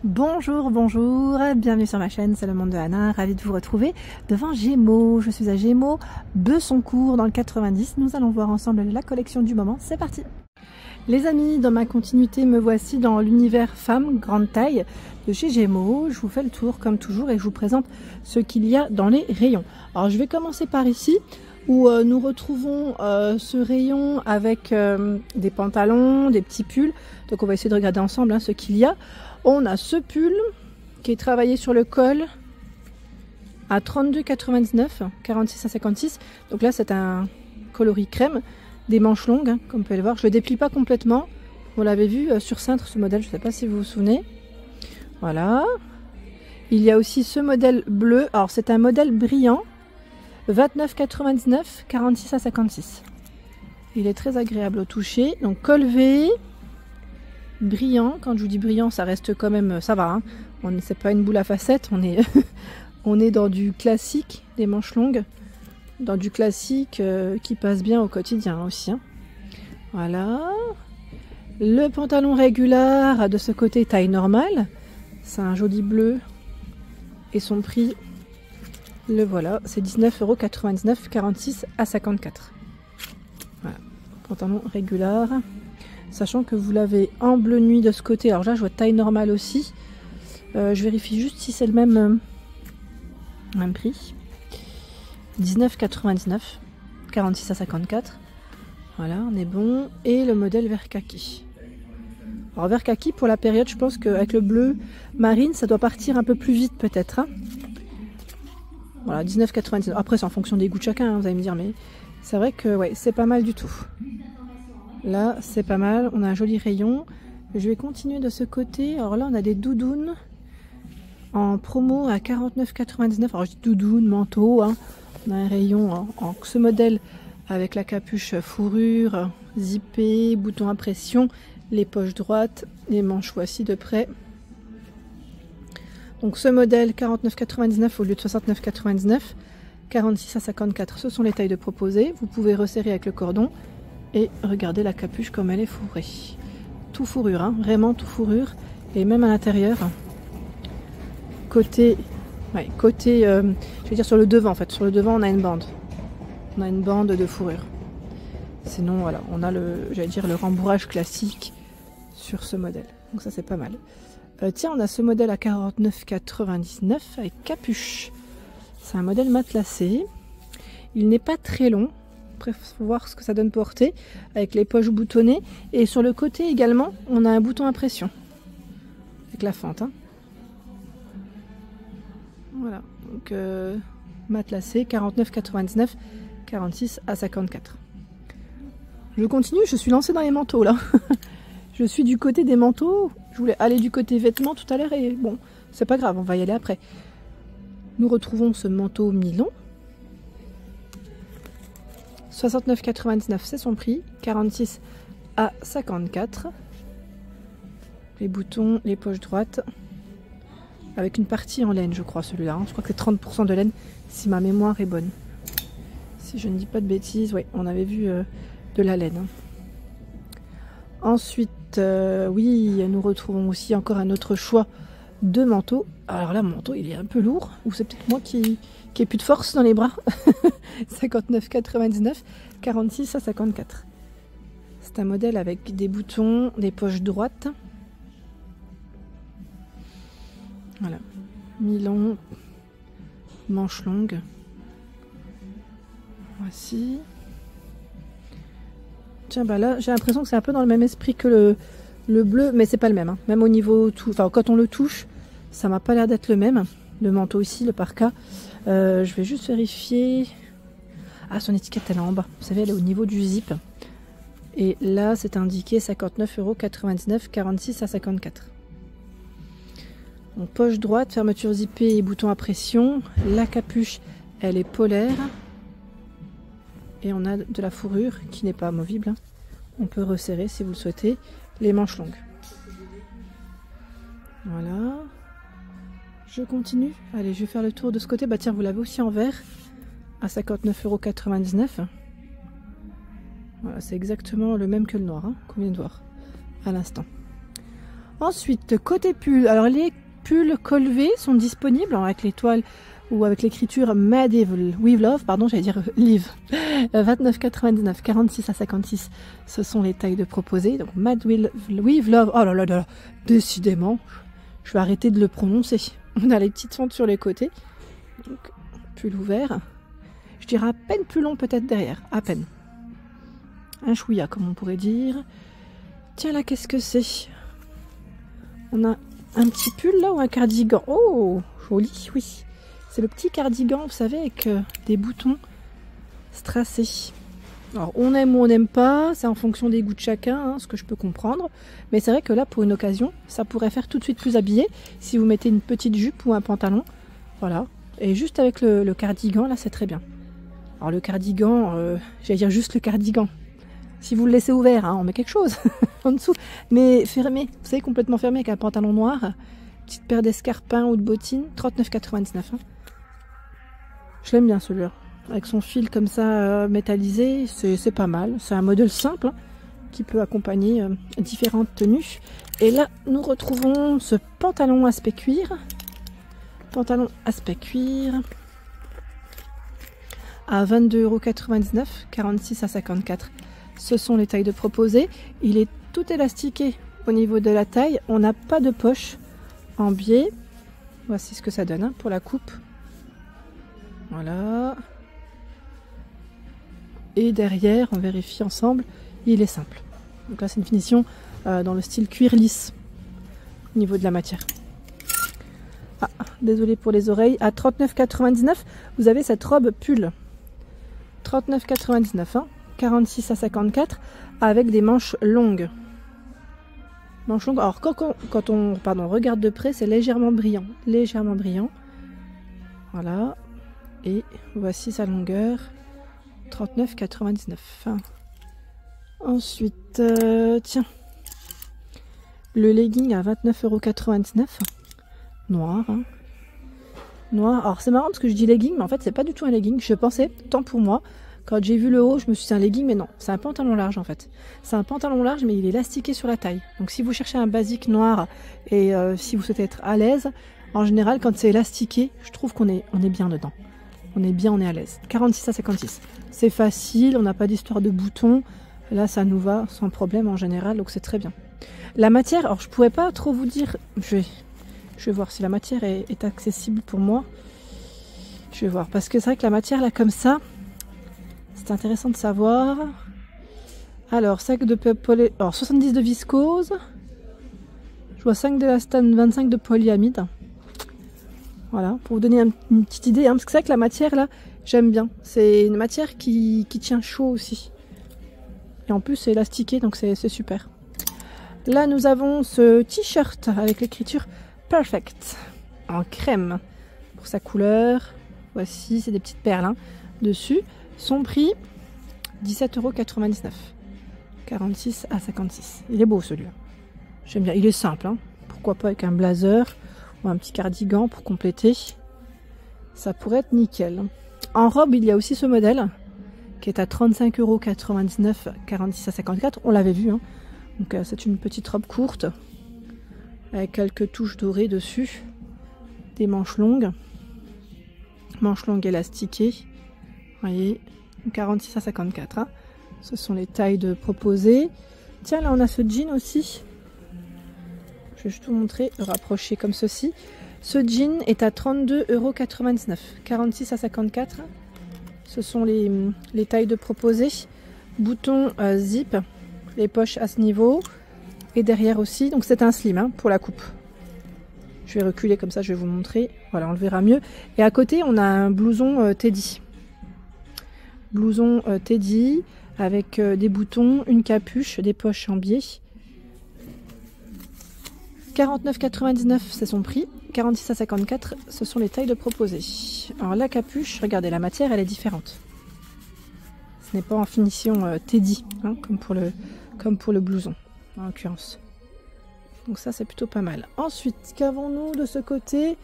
Bonjour, bonjour, bienvenue sur ma chaîne, c'est le monde de Anna, ravie de vous retrouver devant Gémeaux. Je suis à Gémeaux, Besoncourt dans le 90. Nous allons voir ensemble la collection du moment, c'est parti. Les amis, dans ma continuité, me voici dans l'univers femme grande taille de chez Gémeaux. Je vous fais le tour comme toujours et je vous présente ce qu'il y a dans les rayons. Alors je vais commencer par ici où nous retrouvons ce rayon avec des pantalons, des petits pulls. Donc on va essayer de regarder ensemble ce qu'il y a. On a ce pull qui est travaillé sur le col à 32,99, 46 à 56. Donc là c'est un coloris crème, des manches longues, comme vous pouvez le voir. Je ne le déplie pas complètement. On l'avait vu sur Cintre ce modèle, je ne sais pas si vous vous souvenez. Voilà. Il y a aussi ce modèle bleu. Alors c'est un modèle brillant, 29,99, 46 à 56. Il est très agréable au toucher. Donc col V. Brillant, quand je vous dis brillant, ça reste quand même, ça va, hein. C'est pas une boule à facettes, on est, on est dans du classique, des manches longues, dans du classique qui passe bien au quotidien aussi, hein. Voilà, le pantalon régulier de ce côté taille normale, c'est un joli bleu et son prix, le voilà, c'est 19,99 €, 46 à 54. Voilà, pantalon régulier. Sachant que vous l'avez en bleu nuit de ce côté. Alors là, je vois taille normale aussi. Je vérifie juste si c'est le même prix. 19,99, 46 à 54. Voilà, on est bon. Et le modèle vert kaki. Alors vert kaki, pour la période, je pense qu'avec le bleu marine, ça doit partir un peu plus vite peut-être, hein. Voilà, 19,99. Après, c'est en fonction des goûts de chacun, hein, vous allez me dire. Mais c'est vrai que ouais, c'est pas mal du tout. Là, c'est pas mal. On a un joli rayon. Je vais continuer de ce côté. Alors là, on a des doudounes en promo à 49,99. Alors je dis doudoune, manteau, hein. On a un rayon en ce modèle avec la capuche fourrure, zippé, bouton à pression, les poches droites, les manches voici de près. Donc ce modèle 49,99 au lieu de 69,99, 46 à 54. Ce sont les tailles de proposées. Vous pouvez resserrer avec le cordon. Et regardez la capuche comme elle est fourrée. Tout fourrure, hein, vraiment tout fourrure. Et même à l'intérieur, côté, je vais dire sur le devant en fait. Sur le devant, on a une bande. On a une bande de fourrure. Sinon, voilà, on a j'allais dire le rembourrage classique sur ce modèle. Donc ça, c'est pas mal. Tiens, on a ce modèle à 49,99 avec capuche. C'est un modèle matelassé. Il n'est pas très long. Après, il faut voir ce que ça donne portée avec les poches boutonnées. Et sur le côté également, on a un bouton à pression avec la fente, hein. Voilà, donc matelassé, 49,99, 46 à 54. Je continue, je suis lancée dans les manteaux là. Je suis du côté des manteaux. Je voulais aller du côté vêtements tout à l'heure et bon, c'est pas grave, on va y aller après. Nous retrouvons ce manteau mi-long. 69,99 c'est son prix, 46 à 54. Les boutons, les poches droites, avec une partie en laine je crois celui-là, hein. Je crois que c'est 30% de laine si ma mémoire est bonne. Si je ne dis pas de bêtises, oui, on avait vu de la laine, hein. Ensuite, oui, nous retrouvons aussi encore un autre choix de manteau. Alors là, mon manteau il est un peu lourd, ou c'est peut-être moi qui ai plus de force dans les bras. 59,99, 46 à 54. C'est un modèle avec des boutons, des poches droites. Voilà, mi-long, manche longue. Voici. Tiens, bah là, j'ai l'impression que c'est un peu dans le même esprit que le bleu, mais c'est pas le même, hein. Même au niveau tout, enfin quand on le touche, ça m'a pas l'air d'être le même. Le manteau ici, le parka. Je vais juste vérifier. Ah, son étiquette elle est en bas. Vous savez, elle est au niveau du zip. Et là, c'est indiqué 59,99 €, 46 à 54. Donc, poche droite, fermeture zippée et bouton à pression. La capuche, elle est polaire. Et on a de la fourrure qui n'est pas amovible, hein. On peut resserrer si vous le souhaitez. Les manches longues. Voilà. Je continue. Allez, je vais faire le tour de ce côté. Bah tiens, vous l'avez aussi en vert à 59,99 €. Voilà, c'est exactement le même que le noir, hein, qu'on vient de voir à l'instant. Ensuite, côté pull, alors les pulls col V sont disponibles avec l'étoile ou avec l'écriture Medieval with Love, pardon, j'allais dire Live. 29,99, 46 à 56, ce sont les tailles de proposées. Donc Medieval with Love, oh là là là, décidément, je vais arrêter de le prononcer. On a les petites fentes sur les côtés, donc pull ouvert. Je dirais à peine plus long peut-être derrière, à peine. Un chouïa comme on pourrait dire. Tiens là, qu'est-ce que c'est? On a un petit pull là ou un cardigan? Oh, joli, oui. C'est le petit cardigan, vous savez, avec des boutons strassés. Alors, on aime ou on n'aime pas, c'est en fonction des goûts de chacun, hein, ce que je peux comprendre. Mais c'est vrai que là, pour une occasion, ça pourrait faire tout de suite plus habillé si vous mettez une petite jupe ou un pantalon. Voilà. Et juste avec le cardigan, là, c'est très bien. Alors, le cardigan, j'allais dire juste le cardigan. Si vous le laissez ouvert, hein, on met quelque chose en dessous. Mais fermé, vous savez, complètement fermé avec un pantalon noir. Petite paire d'escarpins ou de bottines, 39,99. Hein. Je l'aime bien celui-là. Avec son fil comme ça métallisé, c'est pas mal. C'est un modèle simple hein, qui peut accompagner différentes tenues. Et là, nous retrouvons ce pantalon aspect cuir. Pantalon aspect cuir à 22,99 €, 46 à 54. Ce sont les tailles de proposées. Il est tout élastiqué au niveau de la taille. On n'a pas de poche en biais. Voici ce que ça donne hein, pour la coupe. Voilà. Et derrière, on vérifie ensemble, il est simple. Donc là, c'est une finition dans le style cuir lisse au niveau de la matière. Ah, désolé pour les oreilles. À 39,99 €, vous avez cette robe pull. 39,99 €, hein, 46 à 54, avec des manches longues. Manches longues. Alors, quand on regarde de près, c'est légèrement brillant. Légèrement brillant. Voilà. Et voici sa longueur. 39,99 €. Ensuite, tiens. Le legging à 29,99 €. Noir. Hein. Noir. Alors, c'est marrant parce que je dis legging, mais en fait, c'est pas du tout un legging. Je pensais, tant pour moi, quand j'ai vu le haut, je me suis dit c'est un legging, mais non. C'est un pantalon large, en fait. C'est un pantalon large, mais il est élastiqué sur la taille. Donc, si vous cherchez un basique noir et si vous souhaitez être à l'aise, en général, quand c'est élastiqué, je trouve qu'on est bien dedans. On est bien, on est à l'aise. 46 à 56. C'est facile, on n'a pas d'histoire de boutons. Là, ça nous va sans problème en général, donc c'est très bien. La matière, alors je pourrais pas trop vous dire. Je vais voir si la matière est accessible pour moi. Je vais voir, parce que c'est vrai que la matière, là, comme ça, c'est intéressant de savoir. Alors, sac de poly... Alors, 70 de viscose. Je vois 5 d'élastane, 25 de polyamide. Voilà, pour vous donner une petite idée, hein, parce que c'est vrai que la matière là, j'aime bien. C'est une matière qui tient chaud aussi. Et en plus c'est élastiqué, donc c'est super. Là nous avons ce t-shirt avec l'écriture Perfect en crème pour sa couleur. Voici, c'est des petites perles hein, dessus. Son prix 17,99 €. 46 à 56. Il est beau celui-là. J'aime bien, il est simple. Hein. Pourquoi pas avec un blazer ou un petit cardigan pour compléter, ça pourrait être nickel. En robe, il y a aussi ce modèle qui est à 35,99 €, 46 à 54. On l'avait vu, hein. Donc c'est une petite robe courte avec quelques touches dorées dessus, des manches longues élastiquées. Vous voyez, 46 à 54. Hein. Ce sont les tailles de proposées. Tiens, là on a ce jean aussi. Je vais juste vous montrer, rapprocher comme ceci. Ce jean est à 32,99 €, 46 à 54. Ce sont les tailles de proposées. Boutons zip, les poches à ce niveau. Et derrière aussi, donc c'est un slim hein, pour la coupe. Je vais reculer comme ça, je vais vous montrer. Voilà, on le verra mieux. Et à côté, on a un blouson Teddy. Blouson Teddy avec des boutons, une capuche, des poches en biais. 49,99 c'est son prix, 46 à 54 ce sont les tailles de proposées. Alors la capuche, regardez la matière elle est différente. Ce n'est pas en finition Teddy hein, comme pour le blouson en l'occurrence. Donc ça c'est plutôt pas mal. Ensuite qu'avons-nous de ce côté?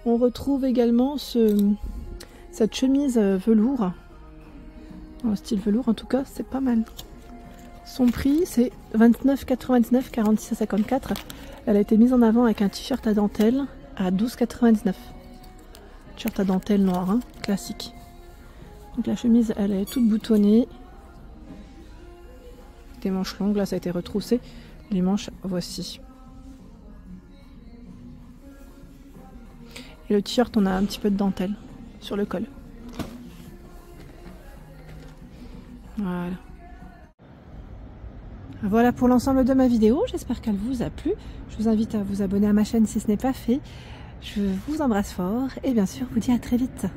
On retrouve également cette chemise velours. Dans le style velours en tout cas c'est pas mal. Son prix c'est 29,99, 46 à 54. Elle a été mise en avant avec un t-shirt à dentelle à 12,99. T-shirt à dentelle noir, hein, classique. Donc la chemise, elle est toute boutonnée. Des manches longues, là ça a été retroussé. Les manches, voici. Et le t-shirt, on a un petit peu de dentelle sur le col. Voilà. Voilà pour l'ensemble de ma vidéo. J'espère qu'elle vous a plu. Je vous invite à vous abonner à ma chaîne si ce n'est pas fait. Je vous embrasse fort et bien sûr, vous dis à très vite.